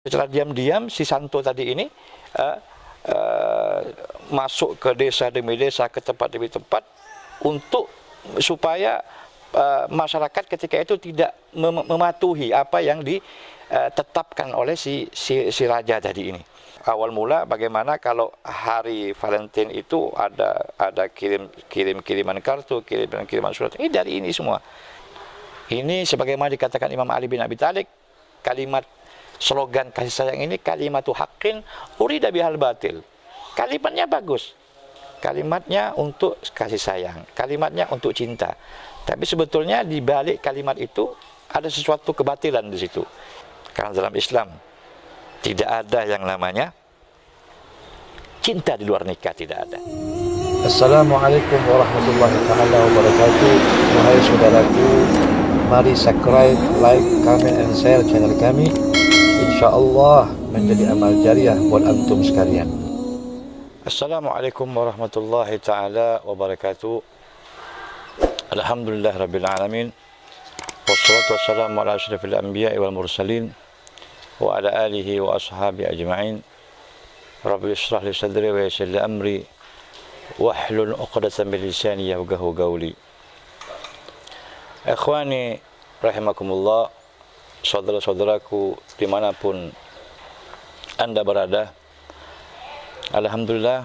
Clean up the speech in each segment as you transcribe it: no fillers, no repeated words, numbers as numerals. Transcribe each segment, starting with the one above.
Secara diam-diam si Santo tadi ini masuk ke desa demi desa, ke tempat demi tempat, untuk supaya masyarakat ketika itu tidak mematuhi apa yang ditetapkan oleh si raja tadi ini. Awal mula bagaimana kalau hari Valentine itu ada kiriman kartu, kiriman surat. Ini dari ini semua. Ini sebagaimana dikatakan Imam Ali bin Abi Thalib, kalimat slogan kasih sayang ini kalimatu haqqin urida bihal batil. Kalimatnya bagus. Kalimatnya untuk kasih sayang, kalimatnya untuk cinta. Tapi sebetulnya di balik kalimat itu ada sesuatu kebatilan di situ. Karena dalam Islam tidak ada yang namanya cinta di luar nikah, tidak ada. Assalamualaikum warahmatullahi wabarakatuh. Wahai saudaraku, mari subscribe, like, comment, and share channel kami. InsyaAllah menjadi amal jariah buat antum sekalian. Assalamualaikum warahmatullahi ta'ala wabarakatuh. Alhamdulillah rabbil alamin. Wassalatu wassalamu ala asyrafil anbiya'i wal mursalin wa ala alihi wa ashabi ajma'in. Rabbi ishrah li sadri wa yassir li amri wahlul 'uqdatam min lisani yafqahu qawli. Ikhwani rahimakumullah, saudara-saudaraku dimanapun Anda berada, alhamdulillah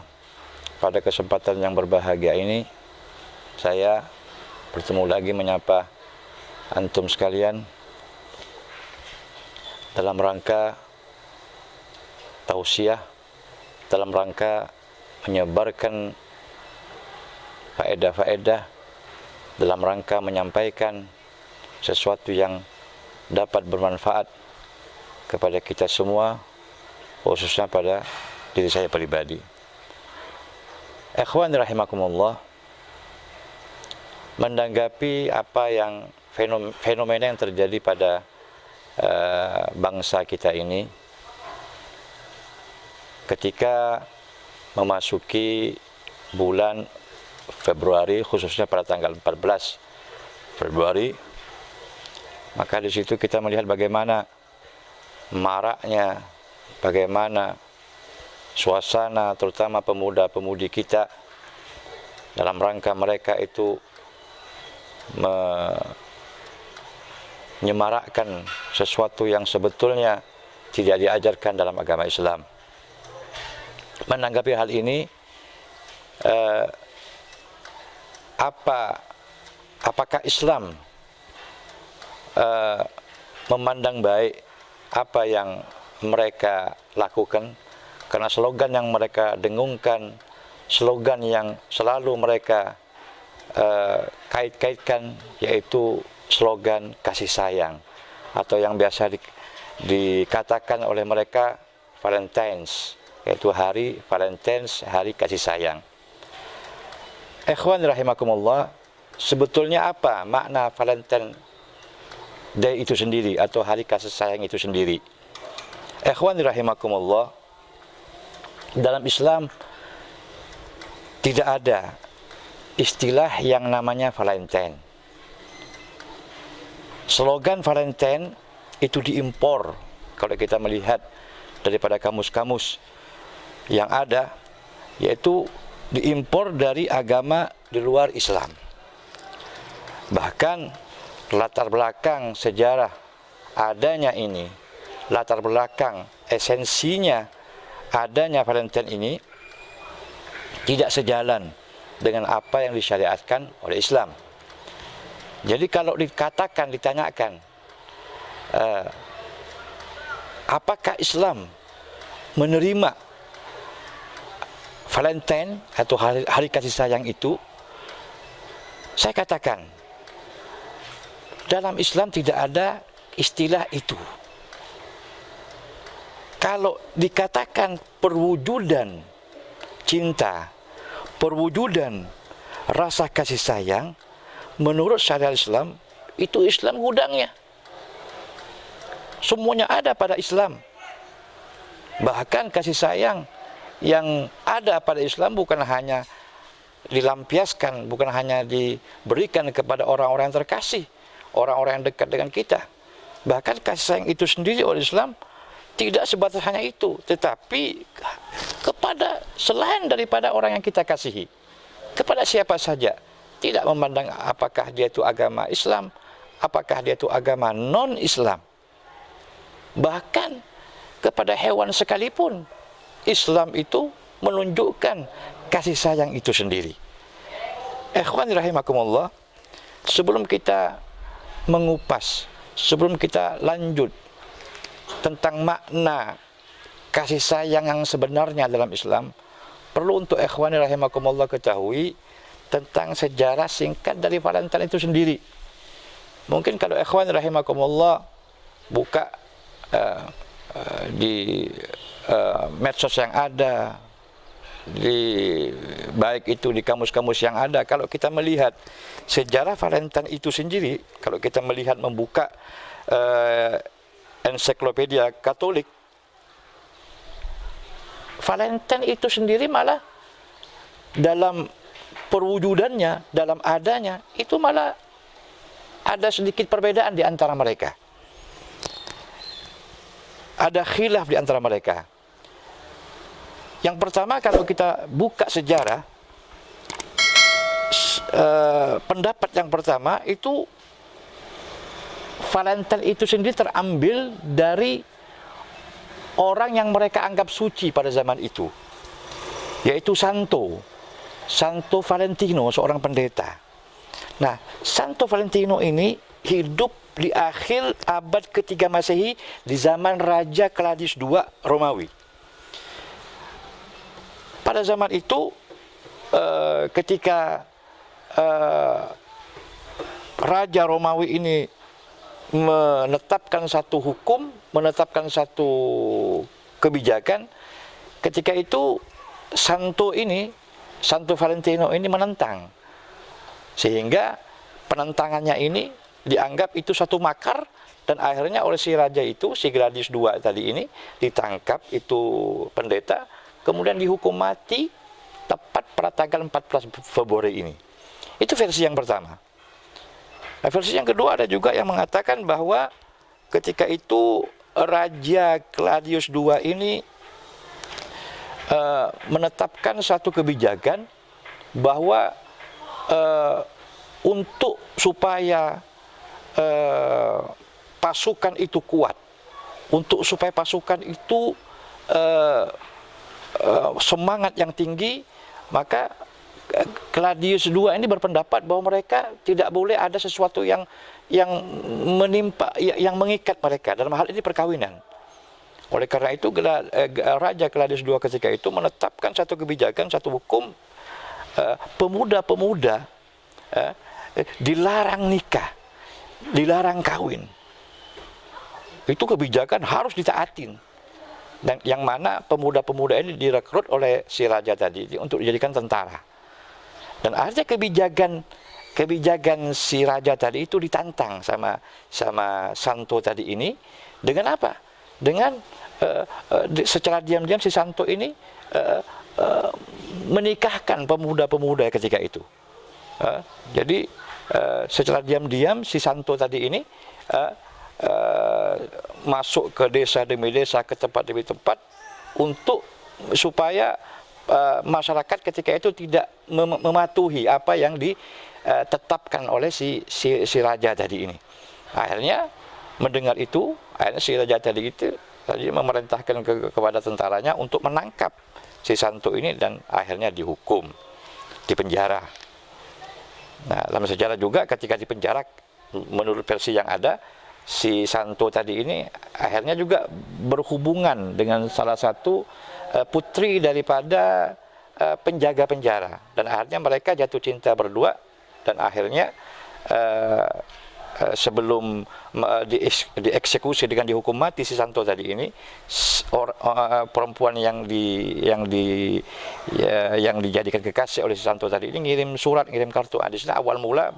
pada kesempatan yang berbahagia ini saya bertemu lagi menyapa antum sekalian dalam rangka tausiah, dalam rangka menyebarkan faedah-faedah, dalam rangka menyampaikan sesuatu yang dapat bermanfaat kepada kita semua, khususnya pada diri saya pribadi. Ikhwan rahimakumullah, menanggapi apa yang fenomena yang terjadi pada bangsa kita ini ketika memasuki bulan Februari, khususnya pada tanggal 14 Februari, maka di situ kita melihat bagaimana maraknya, bagaimana suasana terutama pemuda-pemudi kita dalam rangka mereka itu menyemarakkan sesuatu yang sebetulnya tidak diajarkan dalam agama Islam. Menanggapi hal ini, apakah Islam memandang baik apa yang mereka lakukan? Karena slogan yang mereka dengungkan, slogan yang selalu mereka kait-kaitkan, yaitu slogan kasih sayang, atau yang biasa dikatakan oleh mereka Valentine's, yaitu hari Valentine's, hari kasih sayang. Ikhwan rahimakumullah, sebetulnya apa makna Valentine Day itu sendiri, atau hari kasih sayang itu sendiri? Ikhwan rahimakumullah, dalam Islam tidak ada istilah yang namanya Valentine. Slogan Valentine itu diimpor, kalau kita melihat daripada kamus-kamus yang ada, yaitu diimpor dari agama di luar Islam. Bahkan latar belakang sejarah adanya ini, latar belakang esensinya adanya Valentine ini tidak sejalan dengan apa yang disyariatkan oleh Islam. Jadi kalau ditanyakan apakah Islam menerima Valentine atau hari kasih sayang itu, saya katakan dalam Islam tidak ada istilah itu. Kalau dikatakan perwujudan cinta, perwujudan rasa kasih sayang, menurut syariat Islam, itu Islam gudangnya. Semuanya ada pada Islam. Bahkan kasih sayang yang ada pada Islam bukan hanya dilampiaskan, bukan hanya diberikan kepada orang-orang yang terkasih, orang-orang yang dekat dengan kita. Bahkan kasih sayang itu sendiri oleh Islam tidak sebatas hanya itu, tetapi kepada selain daripada orang yang kita kasihi, kepada siapa saja, tidak memandang apakah dia itu agama Islam, apakah dia itu agama non-Islam. Bahkan kepada hewan sekalipun, Islam itu menunjukkan kasih sayang itu sendiri. Ikhwan rahimakumullah, sebelum kita mengupas, sebelum kita lanjut tentang makna kasih sayang yang sebenarnya dalam Islam, perlu untuk ikhwan rahimakumullah ketahui tentang sejarah singkat dari Valentine itu sendiri. Mungkin kalau ikhwan rahimakumullah buka di medsos yang ada, baik itu di kamus-kamus yang ada, kalau kita melihat sejarah Valentine itu sendiri, kalau kita melihat membuka ensiklopedia Katolik, Valentine itu sendiri malah dalam perwujudannya, dalam adanya, itu malah ada sedikit perbedaan di antara mereka. Ada khilaf di antara mereka. Yang pertama, kalau kita buka sejarah, pendapat yang pertama itu Valentine itu sendiri terambil dari orang yang mereka anggap suci pada zaman itu, yaitu Santo Valentino, seorang pendeta. Nah, Santo Valentino ini hidup di akhir abad ke-3 Masehi di zaman Raja Claudius II Romawi. Pada zaman itu ketika Raja Romawi ini menetapkan satu hukum, menetapkan satu kebijakan, ketika itu Santo Valentino ini menentang, sehingga penentangannya ini dianggap itu satu makar, dan akhirnya oleh si raja itu, si Claudius II tadi ini ditangkap, itu pendeta, kemudian dihukum mati tepat pada tanggal 14 Februari ini. Itu versi yang pertama. Nah, versi yang kedua ada juga yang mengatakan bahwa ketika itu Raja Claudius II ini menetapkan satu kebijakan bahwa untuk supaya pasukan itu kuat, untuk supaya pasukan itu semangat yang tinggi, maka Claudius II ini berpendapat bahwa mereka tidak boleh ada sesuatu yang menimpa, yang mengikat mereka, dalam hal ini perkawinan. Oleh karena itu Raja Claudius II ketika itu menetapkan satu kebijakan, satu hukum, pemuda-pemuda dilarang nikah, dilarang kawin. Itu kebijakan harus ditaatin. Dan yang mana pemuda-pemuda ini direkrut oleh si raja tadi untuk dijadikan tentara. Dan akhirnya kebijakan si raja tadi itu ditantang sama Santo tadi ini. Dengan apa? Dengan secara diam-diam si Santo ini menikahkan pemuda-pemuda ketika itu. Jadi secara diam-diam si Santo tadi ini masuk ke desa demi desa, ke tempat demi tempat, untuk supaya masyarakat ketika itu tidak mematuhi apa yang ditetapkan oleh si raja tadi ini. Akhirnya mendengar itu, akhirnya si raja tadi itu memerintahkan kepada tentaranya untuk menangkap si Santo ini, dan akhirnya dihukum, dipenjara. Nah, dalam sejarah juga ketika dipenjara, menurut versi yang ada, si Santo tadi ini akhirnya juga berhubungan dengan salah satu putri daripada penjaga penjara, dan akhirnya mereka jatuh cinta berdua, dan akhirnya sebelum dieksekusi dengan dihukum mati si Santo tadi ini, perempuan yang dijadikan kekasih oleh si Santo tadi ini ngirim surat, ngirim kartu. Di sini awal mula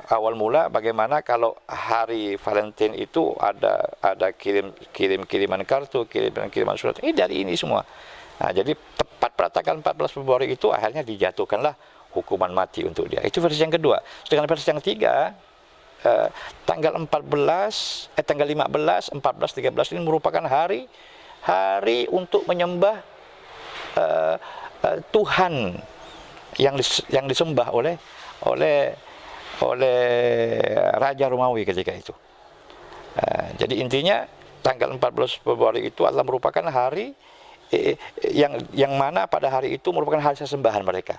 awal mula bagaimana kalau hari Valentine itu ada kiriman kartu, kiriman surat. Ini dari ini semua. Nah, jadi tepat pada tanggal 14 Februari itu akhirnya dijatuhkanlah hukuman mati untuk dia. Itu versi yang kedua. Sedangkan versi yang ketiga, tanggal 15, 13 ini merupakan hari untuk menyembah Tuhan yang disembah oleh Raja Romawi ketika itu. Jadi intinya tanggal 14 Februari itu adalah merupakan hari yang mana pada hari itu merupakan hari sesembahan mereka.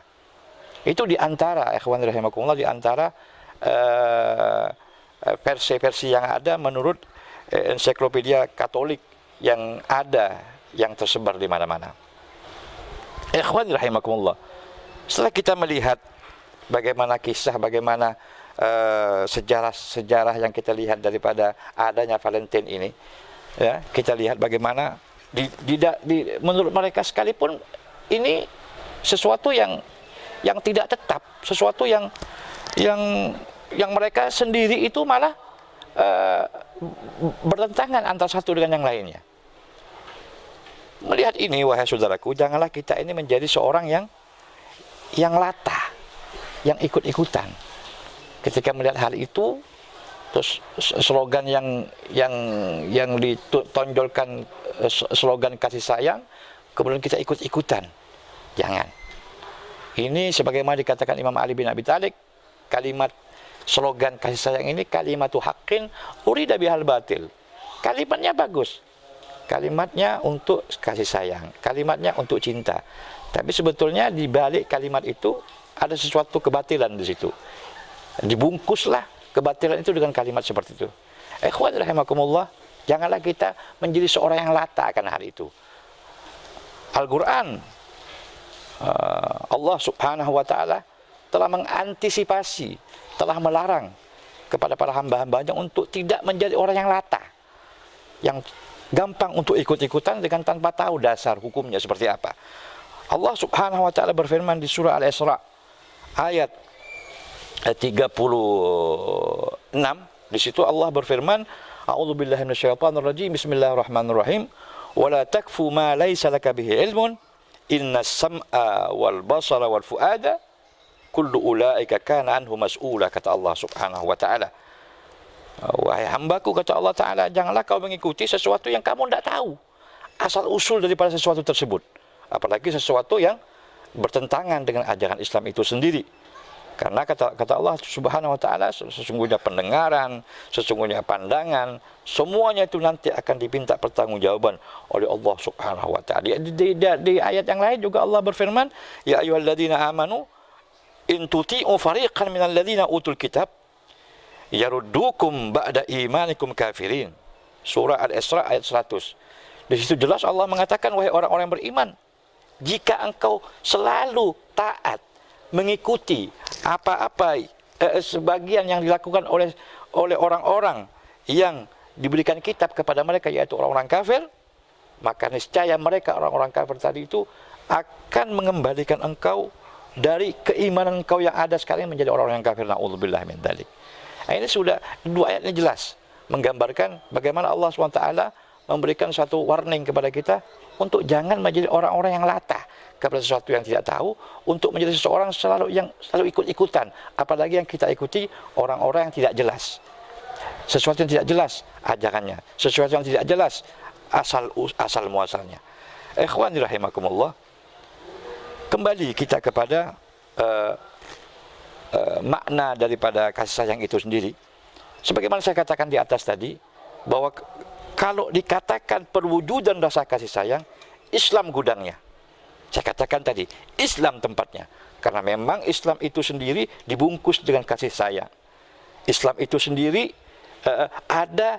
Itu diantara ikhwan rahimakumullah, diantara versi-versi yang ada menurut ensiklopedia Katolik yang ada, yang tersebar di mana-mana. Ikhwan rahimakumullah, setelah kita melihat bagaimana kisah, bagaimana sejarah yang kita lihat daripada adanya Valentine ini, ya, kita lihat bagaimana menurut mereka sekalipun ini sesuatu yang tidak tetap, sesuatu yang mereka sendiri itu malah bertentangan antara satu dengan yang lainnya. Melihat ini, wahai saudaraku, janganlah kita ini menjadi seorang yang latah, yang ikut-ikutan. Ketika melihat hal itu, terus slogan yang ditonjolkan, slogan kasih sayang, kemudian kita ikut-ikutan. Jangan. Ini sebagaimana dikatakan Imam Ali bin Abi Thalib, kalimat slogan kasih sayang ini kalimatu haqqin urida bihal batil. Kalimatnya bagus. Kalimatnya untuk kasih sayang, kalimatnya untuk cinta. Tapi sebetulnya di balik kalimat itu ada sesuatu kebatilan di situ. Dibungkuslah kebatilan itu dengan kalimat seperti itu. Ikhwan rahimakumullah, janganlah kita menjadi seorang yang lata akan hal itu. Al-Quran, Allah subhanahu wa ta'ala telah mengantisipasi, telah melarang kepada para hamba-hambanya untuk tidak menjadi orang yang lata, yang gampang untuk ikut-ikutan dengan tanpa tahu dasar hukumnya seperti apa. Allah subhanahu wa ta'ala berfirman di surah Al-Isra ayat 36, di situ Allah berfirman, a'udzubillahi minasyaitonirrajim, bismillahirrahmanirrahim, wala takfu ma laysa laka bihi ilmun innas sam'a wal basara wal fuada kullu ulaika kana anhu mas'ula, kata Allah subhanahu wa ta'ala. Wahai hambaku, kata Allah Ta'ala, janganlah kau mengikuti sesuatu yang kamu tidak tahu asal usul daripada sesuatu tersebut, apalagi sesuatu yang bertentangan dengan ajaran Islam itu sendiri. Karena kata Allah subhanahu wa ta'ala, sesungguhnya pendengaran, sesungguhnya pandangan, semuanya itu nanti akan diminta pertanggungjawaban oleh Allah subhanahu wa ta'ala. Di ayat yang lain juga Allah berfirman, ya ayyuhalladzina amanu in tuti'u fariqan minal ladzina utul kitab yaruddukum ba'da imanikum kafirin. Surah Al-Isra ayat 100. Di situ jelas Allah mengatakan, wahai orang-orang yang beriman, jika engkau selalu taat mengikuti apa-apa sebagian yang dilakukan oleh orang-orang yang diberikan kitab kepada mereka, yaitu orang-orang kafir, maka niscaya mereka, orang-orang kafir tadi itu, akan mengembalikan engkau dari keimanan engkau yang ada sekarang menjadi orang-orang yang kafir. Na'udzubillah min dzalik. Nah, ini sudah dua ayat ini jelas menggambarkan bagaimana Allah SWT memberikan satu warning kepada kita untuk jangan menjadi orang-orang yang latah kepada sesuatu yang tidak tahu, untuk menjadi seseorang selalu ikut-ikutan, apalagi yang kita ikuti orang-orang yang tidak jelas, sesuatu yang tidak jelas ajarannya, sesuatu yang tidak jelas asal muasalnya. Ikhwan rahimakumullah, kembali kita kepada makna daripada kasih sayang itu sendiri. Sebagaimana saya katakan di atas tadi, bahwa kalau dikatakan perwujudan rasa kasih sayang, Islam gudangnya. Saya katakan tadi, Islam tempatnya. Karena memang Islam itu sendiri dibungkus dengan kasih sayang. Islam itu sendiri ada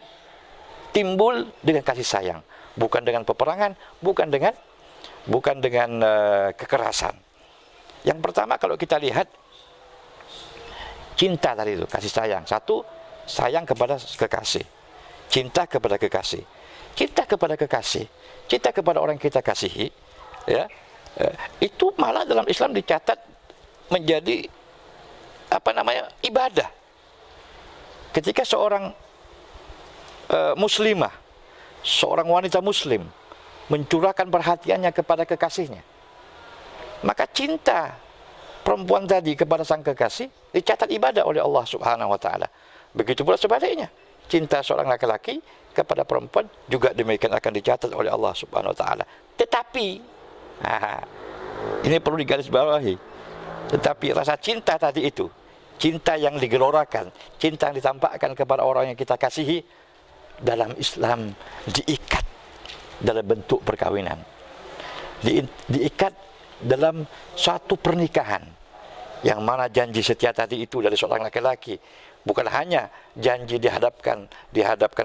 timbul dengan kasih sayang, bukan dengan peperangan, bukan dengan kekerasan. Yang pertama, kalau kita lihat cinta tadi itu, kasih sayang. Satu, sayang kepada kekasih, cinta kepada kekasih, cinta kepada kekasih, cinta kepada orang yang kita kasihi, ya. Itu malah dalam Islam dicatat menjadi ibadah. Ketika seorang muslimah, seorang wanita muslim mencurahkan perhatiannya kepada kekasihnya, maka cinta perempuan tadi kepada sang kekasih dicatat ibadah oleh Allah subhanahu wa ta'ala. Begitu pula sebaliknya, cinta seorang laki-laki kepada perempuan juga demikian akan dicatat oleh Allah Subhanahu wa taala. Tetapi ini perlu digarisbawahi. Tetapi rasa cinta tadi itu, cinta yang digelorakan, cinta yang ditampakkan kepada orang yang kita kasihi, dalam Islam diikat dalam bentuk perkawinan. Diikat dalam suatu pernikahan, yang mana janji setia tadi itu dari seorang laki-laki bukan hanya janji dihadapkan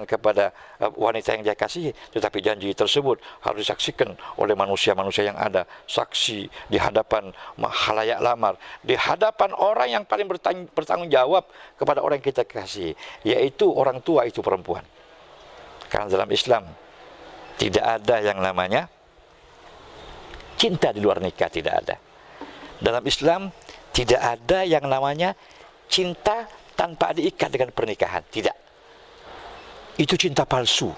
kepada wanita yang dia kasihi, tetapi janji tersebut harus disaksikan oleh manusia-manusia yang ada, saksi di hadapan khalayak lamar, di hadapan orang yang paling bertanggung jawab kepada orang yang kita kasihi, yaitu orang tua itu perempuan. Karena dalam Islam tidak ada yang namanya cinta di luar nikah, tidak ada. Dalam Islam tidak ada yang namanya cinta tanpa diikat dengan pernikahan, tidak. Itu cinta palsu,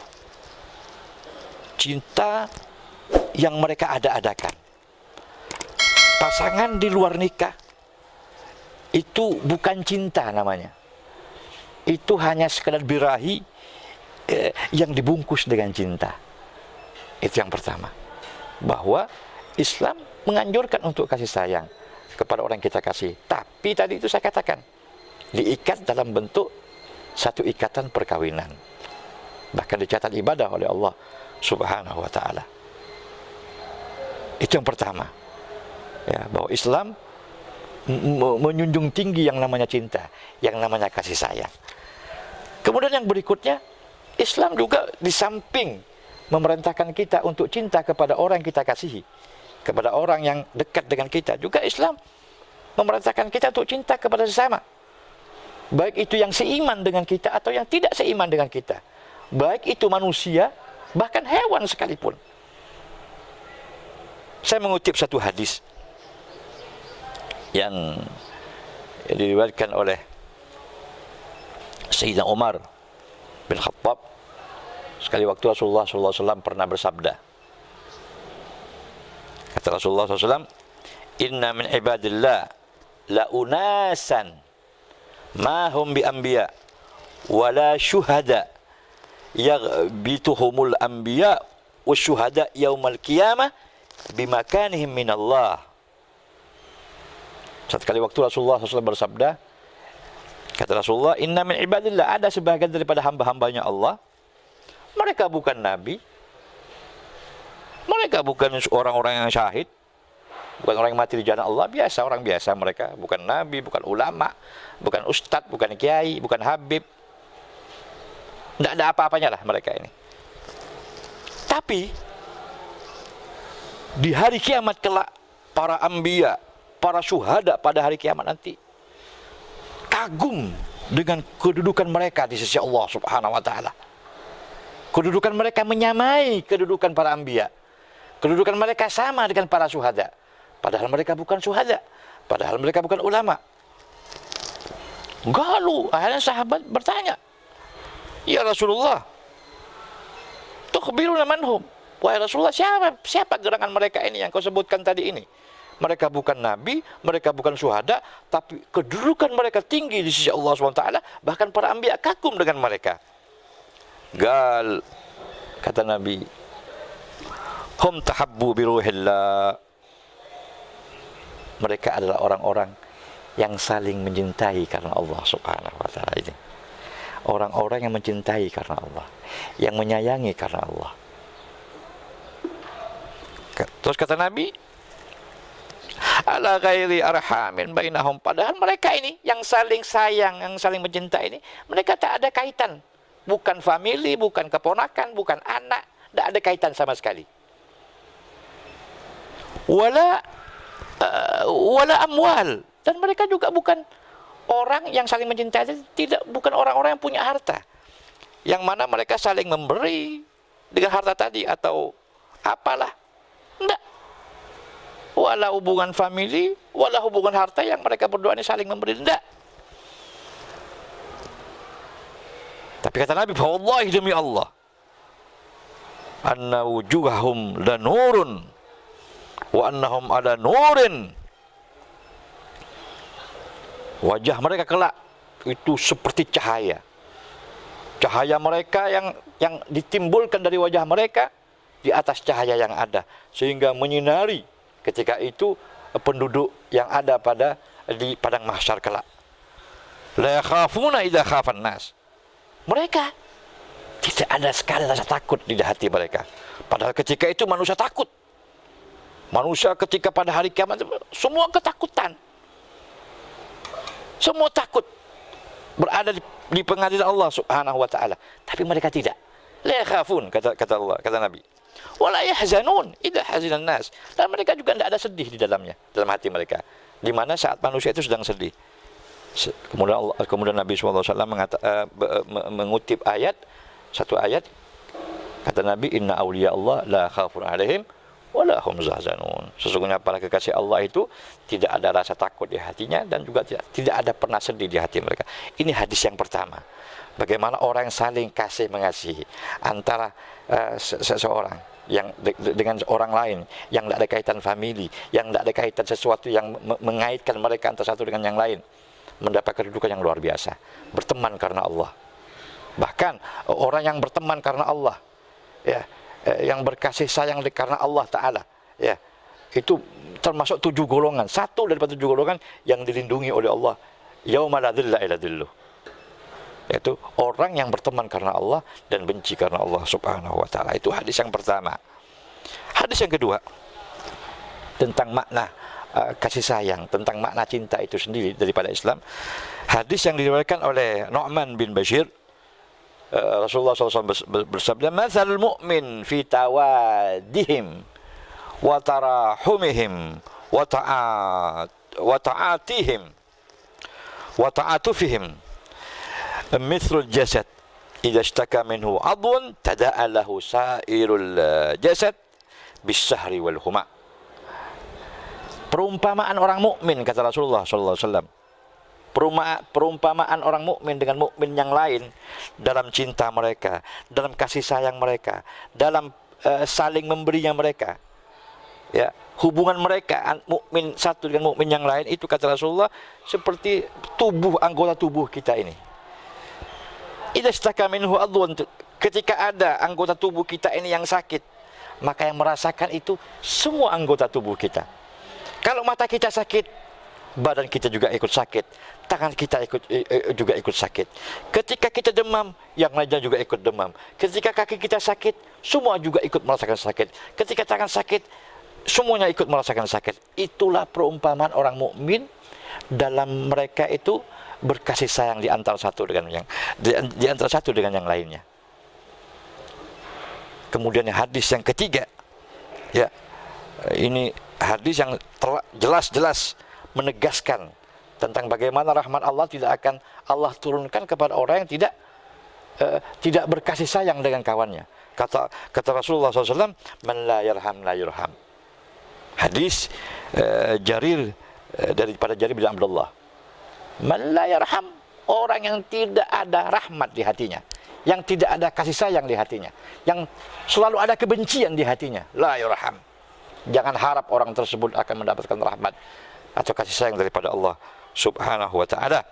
cinta yang mereka ada-adakan. Pasangan di luar nikah itu bukan cinta namanya, itu hanya sekedar birahi yang dibungkus dengan cinta. Itu yang pertama, bahwa Islam menganjurkan untuk kasih sayang kepada orang yang kita kasih, tapi tadi itu saya katakan diikat dalam bentuk satu ikatan perkawinan, bahkan dicatat ibadah oleh Allah Subhanahu wa taala. Itu yang pertama, ya, bahwa Islam menjunjung tinggi yang namanya cinta, yang namanya kasih sayang. Kemudian yang berikutnya, Islam juga di samping memerintahkan kita untuk cinta kepada orang yang kita kasihi, kepada orang yang dekat dengan kita, juga Islam memerintahkan kita untuk cinta kepada sesama, baik itu yang seiman dengan kita atau yang tidak seiman dengan kita, baik itu manusia, bahkan hewan sekalipun. Saya mengutip satu hadis yang diriwayatkan oleh Sayyidina Umar bin Khattab. Sekali waktu Rasulullah SAW pernah bersabda, kata Rasulullah SAW, "Inna min ibadillah la unasan ma hum bi anbiya wala syuhada yaghbituhumul anbiya wasyuhada yaumal qiyamah bimakanihim minallah." Satu kali waktu Rasulullah SAW bersabda, kata Rasulullah, "Inna min ibadillah," ada sebagian daripada hamba-hambanya Allah, mereka bukan nabi, mereka bukan orang-orang yang syahid, bukan orang yang mati di jalan Allah, biasa, orang biasa mereka, bukan nabi, bukan ulama, bukan ustadz, bukan kiai, bukan habib, tidak ada apa-apanya lah mereka ini. Tapi di hari kiamat kelak, para anbiya, para syuhada pada hari kiamat nanti kagum dengan kedudukan mereka di sisi Allah Subhanahu wa taala. Kedudukan mereka menyamai kedudukan para anbiya, kedudukan mereka sama dengan para syuhada, padahal mereka bukan syuhada, padahal mereka bukan ulama. Galu, akhirnya sahabat bertanya, "Ya Rasulullah, tukhbiruna manhum?" Wahai Rasulullah, siapa gerangan mereka ini yang kau sebutkan tadi ini? Mereka bukan nabi, mereka bukan syuhada, tapi kedudukan mereka tinggi di sisi Allah SWT, bahkan para anbiya kagum dengan mereka. Gal, kata Nabi, hum tahabbu biruhillah, mereka adalah orang-orang yang saling mencintai karena Allah Subhanahu wa taala ini. Orang-orang yang mencintai karena Allah, yang menyayangi karena Allah. Terus kata Nabi, ala ghairi arhamin bainahum, padahal mereka ini yang saling sayang, yang saling mencintai ini, mereka tak ada kaitan, bukan family, bukan keponakan, bukan anak, tak ada kaitan sama sekali. Wala amwal, dan mereka juga bukan orang yang saling mencintai, tidak, bukan orang-orang yang punya harta, yang mana mereka saling memberi dengan harta tadi atau apalah, enggak. Wala hubungan family, wala hubungan harta yang mereka berdua ini saling memberi, enggak. Tapi kata Nabi, wallahi demi Allah, anna wujuhahum la nurun wa annahum ala nurin. Wajah mereka kelak itu seperti cahaya. Cahaya mereka yang ditimbulkan dari wajah mereka di atas cahaya yang ada, sehingga menyinari ketika itu penduduk yang ada di padang mahsyar kelak. La yakhafuna idza khafan nas. Mereka tidak ada sekali rasa takut di hati mereka. Padahal ketika itu manusia takut. Manusia ketika pada hari kiamat semua ketakutan. Semua takut berada di pengadilan Allah Subhanahu wa taala, tapi mereka tidak. La yakhafun, kata Allah, kata Nabi. Wala yahzanun idza hazinan nas. Dan mereka juga tidak ada sedih di dalamnya, dalam hati mereka. Di mana saat manusia itu sedang sedih. Kemudian Nabi SAW mengutip satu ayat, kata Nabi, inna awliya Allah la khafun alaihim wa la hum zahzanun. Sesungguhnya para kekasih Allah itu tidak ada rasa takut di hatinya dan juga tidak ada pernah sedih di hati mereka. Ini hadis yang pertama. Bagaimana orang saling kasih mengasihi antara seseorang yang dengan orang lain yang tidak ada kaitan famili, yang tidak ada kaitan sesuatu yang mengaitkan mereka antara satu dengan yang lain, mendapat kedudukan yang luar biasa. Berteman karena Allah. Bahkan orang yang berteman karena Allah, ya, yang berkasih sayang karena Allah Ta'ala, ya, itu termasuk 7 golongan. Satu daripada 7 golongan yang dilindungi oleh Allah. Yauma la dhilla illa dhilluh. Yaitu orang yang berteman karena Allah dan benci karena Allah Subhanahu wa taala. Itu hadis yang pertama. Hadis yang kedua tentang makna kasih sayang, tentang makna cinta itu sendiri daripada Islam. Hadis yang diriwayatkan oleh Nu'man bin Bashir, Rasulullah SAW bersabda, "Matsalul mu'min fi tawadihim wa tarahumihim wa ta'atihim wa ta'atufihim mithlul jasad idza ishtaka minhu 'adwun tada'a lahu sa'irul jasad bis-sahri wal huma." Perumpamaan orang mukmin, kata Rasulullah SAW. Perumpamaan orang mukmin dengan mukmin yang lain dalam cinta mereka, dalam kasih sayang mereka, dalam saling memberinya mereka. Ya, hubungan mereka mukmin satu dengan mukmin yang lain itu, kata Rasulullah, seperti anggota tubuh kita ini. Idza istaka minhu adwan, ketika ada anggota tubuh kita ini yang sakit, maka yang merasakan itu semua anggota tubuh kita. Kalau mata kita sakit, badan kita juga ikut sakit, tangan kita juga ikut sakit. Ketika kita demam, yang lainnya juga ikut demam. Ketika kaki kita sakit, semua juga ikut merasakan sakit. Ketika tangan sakit, semuanya ikut merasakan sakit. Itulah perumpamaan orang mukmin dalam mereka itu berkasih sayang di antara satu dengan yang lainnya. Kemudian hadis yang ketiga, ya, ini hadis yang jelas-jelas menegaskan tentang bagaimana rahmat Allah tidak akan Allah turunkan kepada orang yang tidak berkasih sayang dengan kawannya. Kata Rasulullah SAW, "Man la yarham la yurham." Hadis Jarir, daripada Jarir bin Abdullah. Man la yarham, orang yang tidak ada rahmat di hatinya, yang tidak ada kasih sayang di hatinya, yang selalu ada kebencian di hatinya, la yurham. Jangan harap orang tersebut akan mendapatkan rahmat atau kasih sayang daripada Allah Subhanahu wa taala.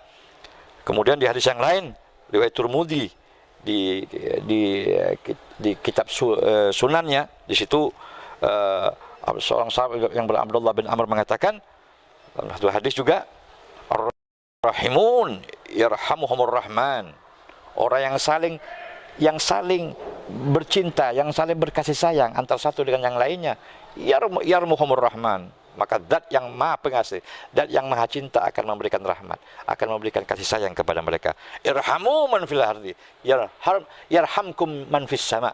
Kemudian di hadis yang lain, riwayat Tirmidzi di kitab sunannya, di situ seorang sahabat yang bernama Abdullah bin Amr mengatakan, dalam satu hadis juga, rahimun yarhamuhumur rahman. Orang yang saling bercinta, yang saling berkasih sayang antara satu dengan yang lainnya, yarmuhumur rahman, maka zat yang maha pengasih, zat yang maha cinta akan memberikan rahmat, akan memberikan kasih sayang kepada mereka. Irhamu man fil ardi yarhamkum man fis sama.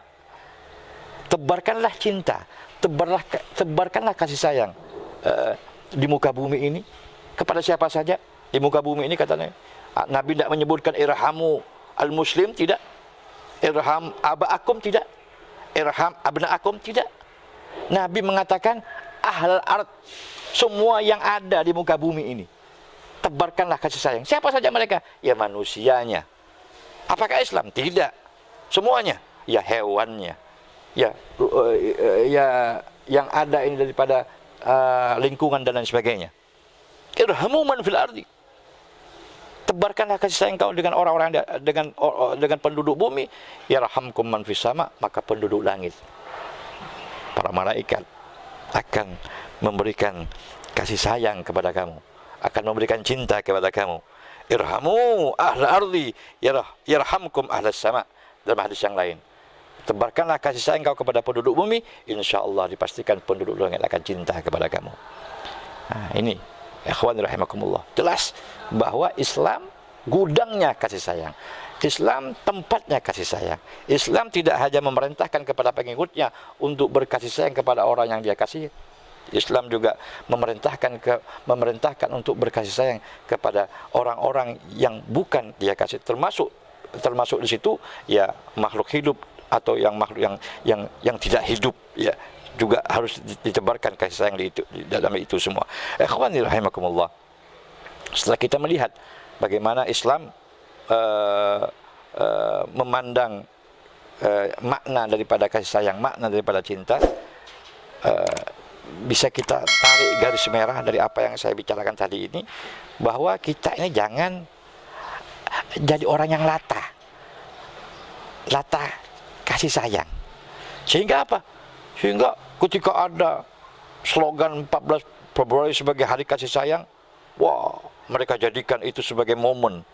Tebarkanlah cinta, tebarkanlah kasih sayang di muka bumi ini kepada siapa saja di muka bumi ini. Katanya Nabi tidak menyebutkan irhamu al-muslim, tidak. Irham aba'akum, tidak. Irham abna'akum, tidak. Nabi mengatakan ahlal ard, semua yang ada di muka bumi ini, tebarkanlah kasih sayang. Siapa saja mereka? Ya manusianya. Apakah Islam? Tidak. Semuanya. Ya hewannya. Ya yang ada ini daripada lingkungan dan lain sebagainya. Irhamu man fil ardi. tebarkanlah kasih sayang kau dengan orang-orang dengan penduduk bumi, yarhamkum man fis sama, maka penduduk langit, para malaikat akan memberikan kasih sayang kepada kamu, akan memberikan cinta kepada kamu. Irhamu ahla ardi yarhamkum ahlas sama. Dalam hadis yang lain, tebarkanlah kasih sayang kau kepada penduduk bumi, insyaallah dipastikan penduduk langit akan cinta kepada kamu. Nah, ini ikhwan rahimakumullah, jelas bahwa Islam gudangnya kasih sayang, Islam tempatnya kasih sayang. Islam tidak hanya memerintahkan kepada pengikutnya untuk berkasih sayang kepada orang yang dia kasih, Islam juga memerintahkan untuk berkasih sayang kepada orang-orang yang bukan dia kasih, termasuk di situ ya makhluk hidup atau makhluk yang tidak hidup, ya juga harus ditebarkan kasih sayang di dalam itu semua. Ikhwani rahimakumullah, setelah kita melihat bagaimana Islam memandang makna daripada kasih sayang, makna daripada cinta, bisa kita tarik garis merah dari apa yang saya bicarakan tadi ini, bahwa kita ini jangan jadi orang yang latah kasih sayang. Sehingga apa? Sehingga ketika ada slogan 14 Februari sebagai hari kasih sayang, wah, mereka jadikan itu sebagai momen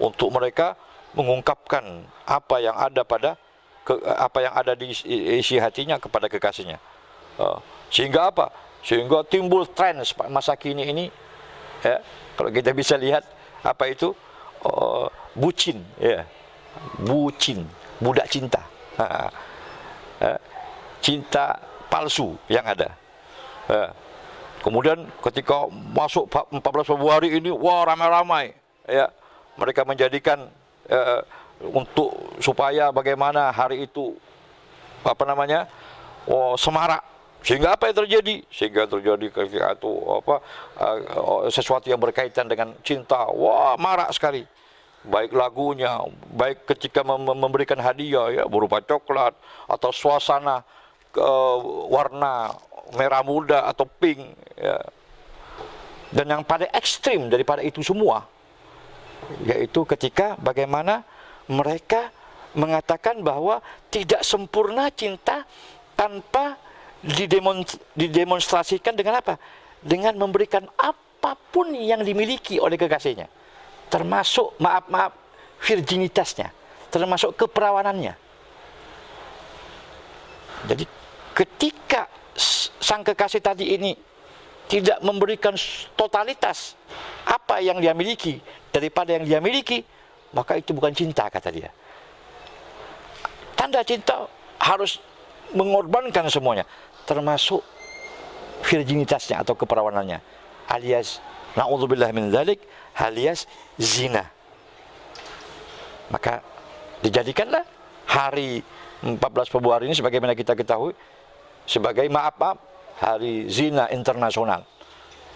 untuk mereka mengungkapkan apa yang ada di isi hatinya kepada kekasihnya. Sehingga apa? Sehingga timbul tren masa kini ini, ya, kalau kita bisa lihat apa itu, bucin, ya, budak cinta, cinta palsu yang ada. Kemudian ketika masuk 14 Februari ini, wah, ramai-ramai, ya, mereka menjadikan untuk supaya bagaimana hari itu semarak. Sehingga apa yang terjadi? Sehingga terjadi sesuatu yang berkaitan dengan cinta. Wah, marak sekali. Baik lagunya, baik ketika memberikan hadiah, ya, berupa coklat atau suasana warna merah muda atau pink, ya. Dan yang paling ekstrim daripada itu semua, yaitu ketika bagaimana mereka mengatakan bahwa tidak sempurna cinta tanpa didemonstrasikan dengan apa? Dengan memberikan apapun yang dimiliki oleh kekasihnya, termasuk virginitasnya, termasuk keperawanannya. Jadi ketika sang kekasih tadi ini tidak memberikan totalitas apa yang dia miliki daripada yang dia miliki, maka itu bukan cinta, kata dia. Tanda cinta harus mengorbankan semuanya, termasuk virginitasnya atau keperawanannya, alias na'udzubillah min dzalik, alias zina. Maka dijadikanlah hari 14 Februari ini sebagaimana kita ketahui sebagai hari zina internasional.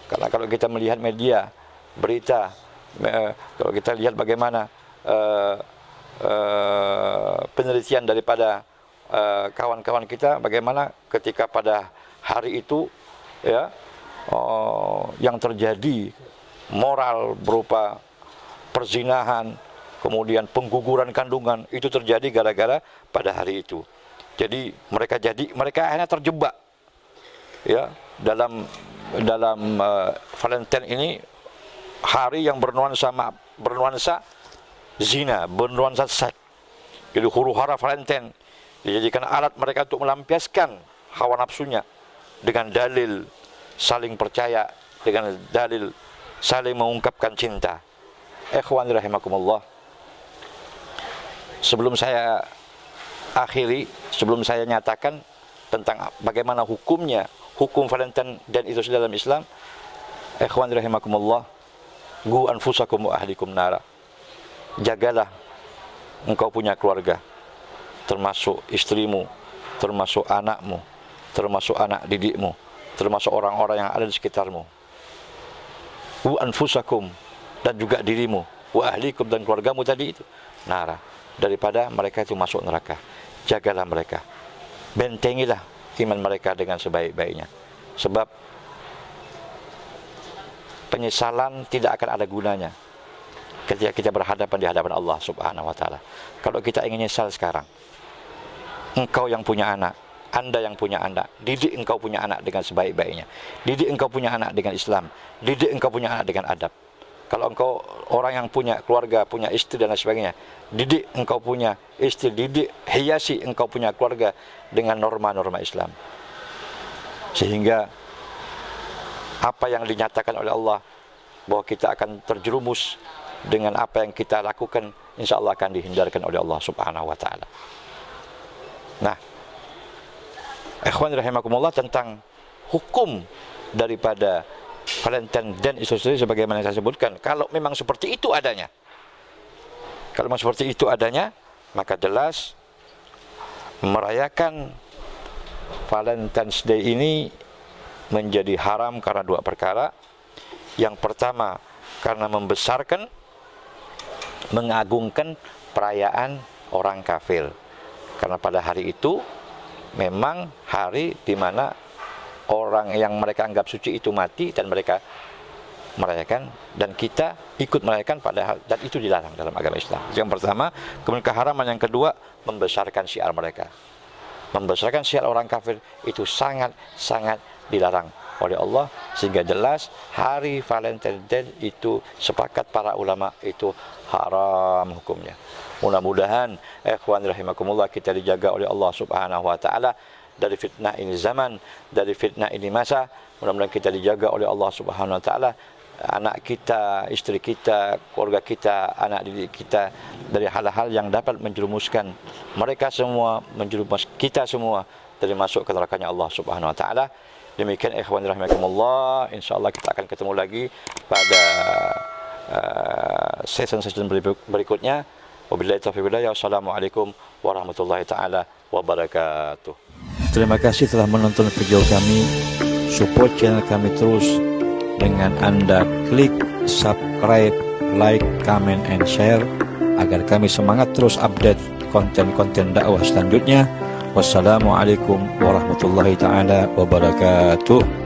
Karena kalau kita melihat media berita, kalau kita lihat bagaimana penelitian daripada kawan-kawan kita, bagaimana ketika pada hari itu, ya, yang terjadi moral berupa perzinahan, kemudian pengguguran kandungan, itu terjadi gara-gara pada hari itu. Jadi mereka akhirnya terjebak, ya, dalam Valentine ini, hari yang bernuansa zina, bernuansa seks. Jadi huru-hara Valentine dijadikan alat mereka untuk melampiaskan hawa nafsunya dengan dalil saling percaya, dengan dalil saling mengungkapkan cinta. Ikhwan rahimakumullah, sebelum saya akhiri, sebelum saya nyatakan tentang bagaimana hukum Valentine dan itu dalam Islam, ikhwan rahimakumullah, gu anfusakum wa ahlikum nara. Jagalah engkau punya keluarga, termasuk istrimu, termasuk anakmu, termasuk anak didikmu, termasuk orang-orang yang ada di sekitarmu. Wa anfusakum, dan juga dirimu, wa ahlikum, dan keluargamu tadi itu, nara, daripada mereka itu masuk neraka. Jagalah mereka, bentengilah iman mereka dengan sebaik-baiknya. Sebab penyesalan tidak akan ada gunanya ketika kita berhadapan di hadapan Allah Subhanahu wa taala. Kalau kita ingin nyesal sekarang, engkau yang punya anak, Anda yang punya anak, didik engkau punya anak dengan sebaik-baiknya, didik engkau punya anak dengan Islam, didik engkau punya anak dengan adab. Kalau engkau orang yang punya keluarga, punya istri dan lain sebagainya, didik engkau punya istri, didik, hiasi engkau punya keluarga dengan norma-norma Islam. Sehingga apa yang dinyatakan oleh Allah bahwa kita akan terjerumus dengan apa yang kita lakukan, insya Allah akan dihindarkan oleh Allah Subhanahu wa taala. Nah, ikhwan rahimakumullah, tentang hukum daripada Valentine dan istri sebagaimana saya sebutkan, kalau memang seperti itu adanya, maka jelas merayakan Valentine's Day ini menjadi haram karena dua perkara. Yang pertama, karena membesarkan, mengagungkan perayaan orang kafir. Karena pada hari itu memang hari di mana orang yang mereka anggap suci itu mati dan mereka merayakan, dan kita ikut merayakan, padahal dan itu dilarang dalam agama Islam. Yang pertama. Kemudian keharaman yang kedua, membesarkan syiar mereka. Membesarkan syiar orang kafir itu sangat dilarang oleh Allah, sehingga jelas hari Valentine Day itu sepakat para ulama itu haram hukumnya. Mudah-mudahan ikhwan rahimakumullah kita dijaga oleh Allah Subhanahu wa taala dari fitnah ini zaman, dari fitnah ini masa. Mudah-mudahan kita dijaga oleh Allah Subhanahu wa taala, anak kita, istri kita, keluarga kita, anak didik kita dari hal-hal yang dapat menjerumuskan mereka semua, menjerumus kita semua dari masuk ke nerakanya Allah Subhanahu wa taala. Demikian ikhwan rahimakumullah, insyaallah kita akan ketemu lagi pada sesi-sesi berikutnya. Wabillahi taufiq wal hidayah. Wassalamualaikum warahmatullahi taala wabarakatuh. Terima kasih telah menonton video kami. Support channel kami terus dengan Anda klik subscribe, like, comment, and share agar kami semangat terus update konten-konten dakwah selanjutnya. Wassalamualaikum warahmatullahi taala wabarakatuh.